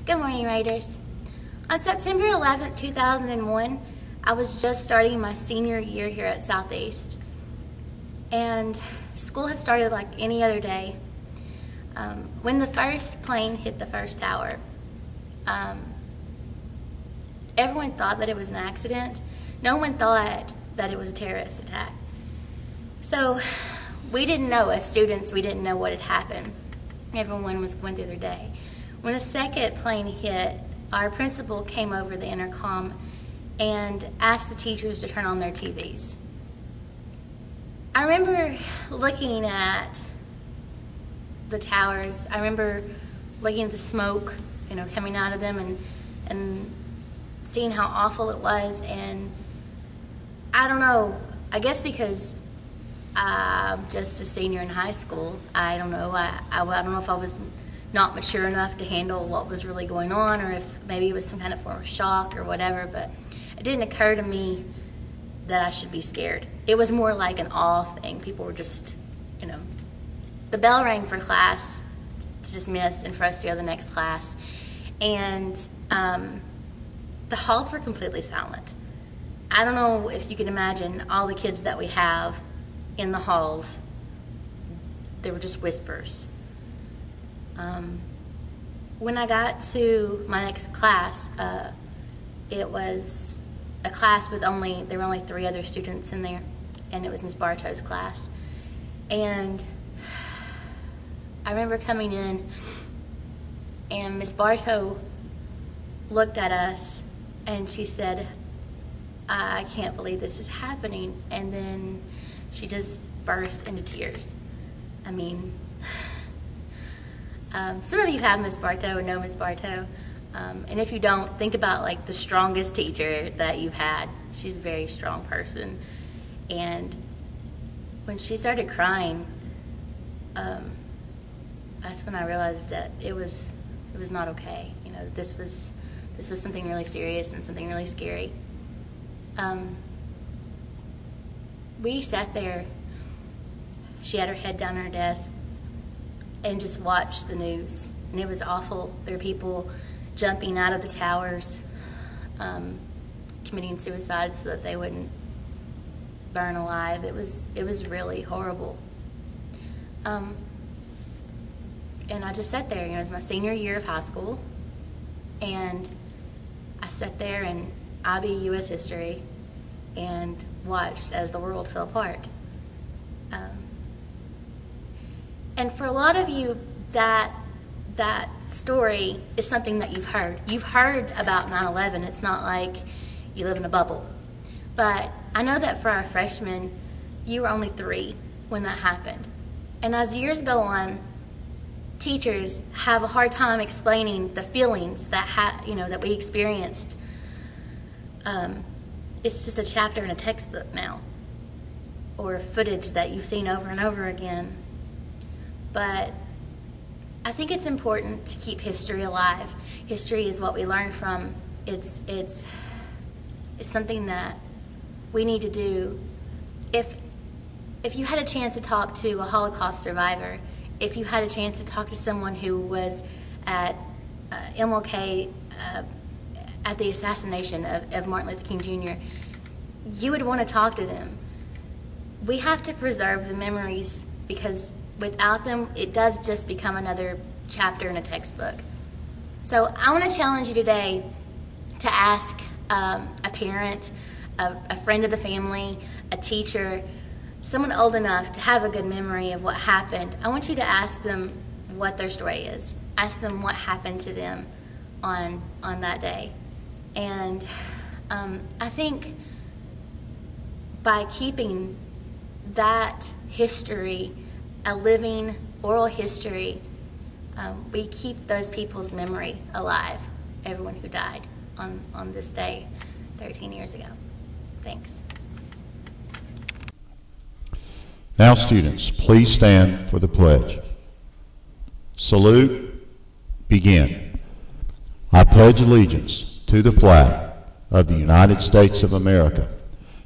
Good morning, Raiders. On September 11th, 2001, I was just starting my senior year here at Southeast. And school had started like any other day. When the first plane hit the first tower, everyone thought that it was an accident. No one thought that it was a terrorist attack. So we didn't know, as students, we didn't know what had happened. Everyone was going through their day. When the second plane hit, our principal came over the intercom and asked the teachers to turn on their TVs. I remember looking at the towers. I remember looking at the smoke, coming out of them and seeing how awful it was. And I don't know, I guess because I'm just a senior in high school, I don't know. I don't know if I was not mature enough to handle what was really going on, or if maybe it was some kind of form of shock or whatever, but it didn't occur to me that I should be scared. It was more like an awe thing. People were just, the bell rang for class to dismiss and for us to go to the next class, and the halls were completely silent. I don't know if you can imagine all the kids that we have in the halls. There were just whispers. When I got to my next class, it was a class with there were only 3 other students in there, and it was Miss Bartow's class. And I remember coming in, and Miss Bartow looked at us, and she said, "I can't believe this is happening," and then she just burst into tears. I mean, some of you have Miss Bartow or know Miss Bartow, and if you don't, think about like the strongest teacher that you've had. She's a very strong person, and when she started crying, that's when I realized that it was not okay. This was something really serious and something really scary. We sat there. She had her head down on her desk and just watched the news, and it was awful. There were people jumping out of the towers, committing suicide so that they wouldn't burn alive. It was really horrible. And I just sat there. It was my senior year of high school, and I sat there in IB U.S. history and watched as the world fell apart. And for a lot of you, that story is something that you've heard. You've heard about 9/11. It's not like you live in a bubble. But I know that for our freshmen, you were only 3 when that happened. And as the years go on, teachers have a hard time explaining the feelings that we experienced. It's just a chapter in a textbook now, or footage that you've seen over and over again. But I think it's important to keep history alive. History is what we learn from. It's something that we need to do. If you had a chance to talk to a Holocaust survivor, if you had a chance to talk to someone who was at MLK, at the assassination of Martin Luther King Jr., you would want to talk to them. We have to preserve the memories, because without them, it does just become another chapter in a textbook. So I want to challenge you today to ask a parent, a friend of the family, a teacher, someone old enough to have a good memory of what happened. I want you to ask them what their story is. Ask them what happened to them on that day. And I think by keeping that history, a living oral history, we keep those people's memory alive, everyone who died on this day 13 years ago. Thanks. Now, students, please stand for the pledge. Salute, begin. I pledge allegiance to the flag of the United States of America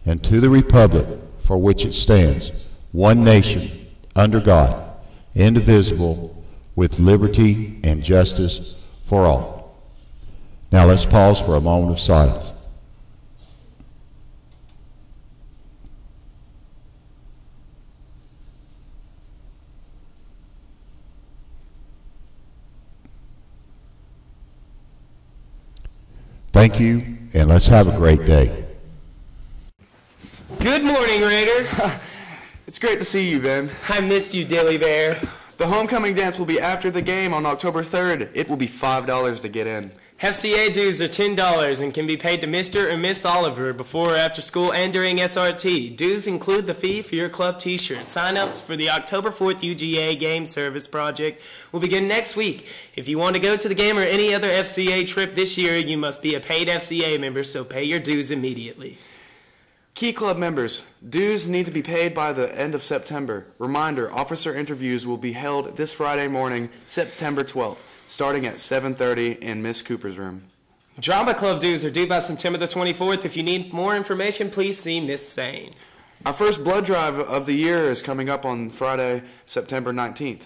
and to the republic for which it stands, one nation, under God, indivisible, with liberty and justice for all. Now let's pause for a moment of silence. Thank you, and let's have a great day. Good morning, Raiders. It's great to see you, Ben. I missed you, Dilly Bear. The homecoming dance will be after the game on October 3rd. It will be $5 to get in. FCA dues are $10 and can be paid to Mr. or Miss Oliver before or after school and during SRT. Dues include the fee for your club t-shirt. Sign-ups for the October 4th UGA Game Service Project will begin next week. If you want to go to the game or any other FCA trip this year, you must be a paid FCA member, so pay your dues immediately. Key Club members, dues need to be paid by the end of September. Reminder, officer interviews will be held this Friday morning, September 12th, starting at 7:30 in Miss Cooper's room. Drama Club dues are due by September the 24th. If you need more information, please see Miss Sane. Our first blood drive of the year is coming up on Friday, September 19th.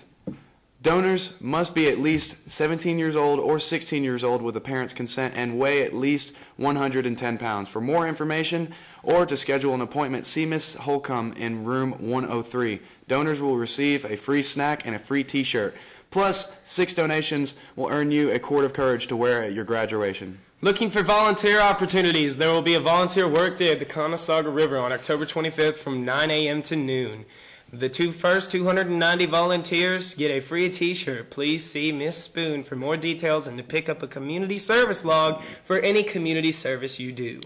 Donors must be at least 17 years old or 16 years old with a parent's consent and weigh at least 110 pounds. For more information or to schedule an appointment, see Miss Holcomb in room 103. Donors will receive a free snack and a free t-shirt. Plus, 6 donations will earn you a cord of courage to wear at your graduation. Looking for volunteer opportunities, there will be a volunteer work day at the Conasauga River on October 25th from 9 a.m. to noon. The first 290 volunteers get a free t-shirt. Please see Miss Spoon for more details and to pick up a community service log for any community service you do.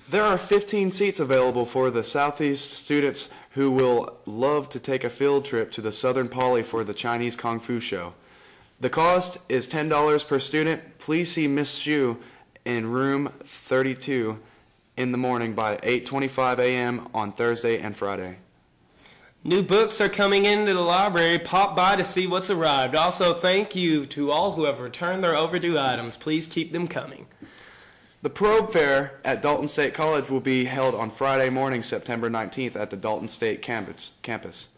There are 15 seats available for the Southeast students who will love to take a field trip to the Southern Poly for the Chinese Kung Fu show. The cost is $10 per student. Please see Miss Xu in room 32 in the morning by 8:25 a.m. on Thursday and Friday. New books are coming into the library. Pop by to see what's arrived. Also, thank you to all who have returned their overdue items. Please keep them coming. The Probe Fair at Dalton State College will be held on Friday morning, September 19th at the Dalton State campus.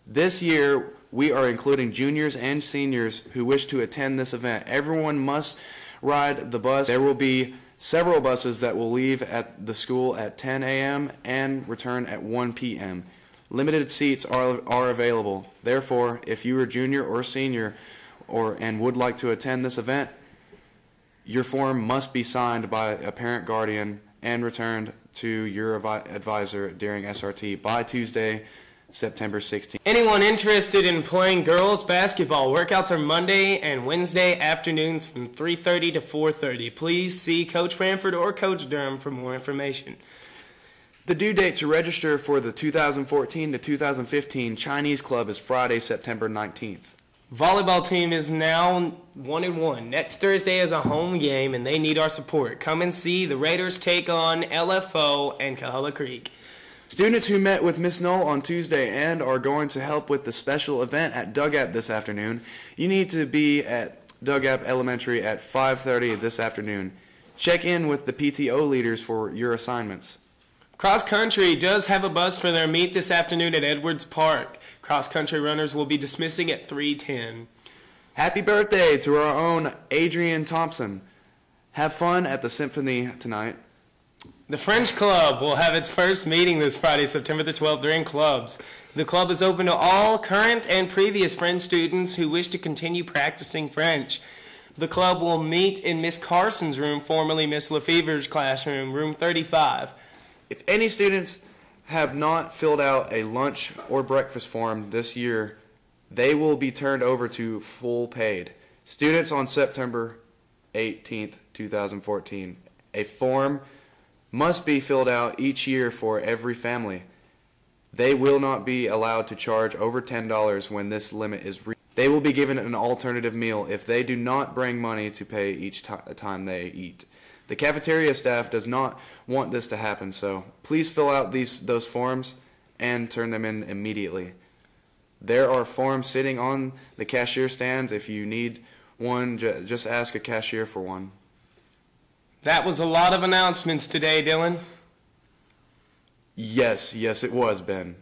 This year, we are including juniors and seniors who wish to attend this event. Everyone must ride the bus. There will be several buses that will leave at the school at 10 a.m. and return at 1 p.m. Limited seats are available. Therefore, if you are junior or senior and would like to attend this event, your form must be signed by a parent guardian and returned to your advisor during SRT by Tuesday, September 16th. Anyone interested in playing girls basketball, workouts are Monday and Wednesday afternoons from 3:30 to 4:30. Please see Coach Ranford or Coach Durham for more information. The due date to register for the 2014 to 2015 Chinese Club is Friday, September 19th. Volleyball team is now 1-1. Next Thursday is a home game, and they need our support. Come and see the Raiders take on LFO and Coahulla Creek. Students who met with Miss Knoll on Tuesday and are going to help with the special event at Dugap this afternoon, you need to be at Dugap Elementary at 5:30 this afternoon. Check in with the PTO leaders for your assignments. Cross Country does have a bus for their meet this afternoon at Edwards Park. Cross Country runners will be dismissing at 3:10. Happy birthday to our own Adrian Thompson. Have fun at the symphony tonight. The French Club will have its first meeting this Friday, September the 12th, during clubs. The club is open to all current and previous French students who wish to continue practicing French. The club will meet in Miss Carson's room, formerly Miss Lefever's classroom, room 35. If any students have not filled out a lunch or breakfast form this year, they will be turned over to full paid. Students on September 18th, 2014. A form must be filled out each year for every family. They will not be allowed to charge over $10 when this limit is reached. They will be given an alternative meal if they do not bring money to pay each time they eat. The cafeteria staff does not want this to happen, so please fill out those forms and turn them in immediately. There are forms sitting on the cashier stands. If you need one, just ask a cashier for one. That was a lot of announcements today, Dylan. Yes, it was, Ben.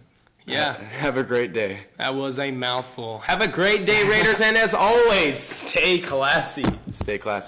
Yeah. Have a great day. That was a mouthful. Have a great day, Raiders, and as always, stay classy. Stay classy.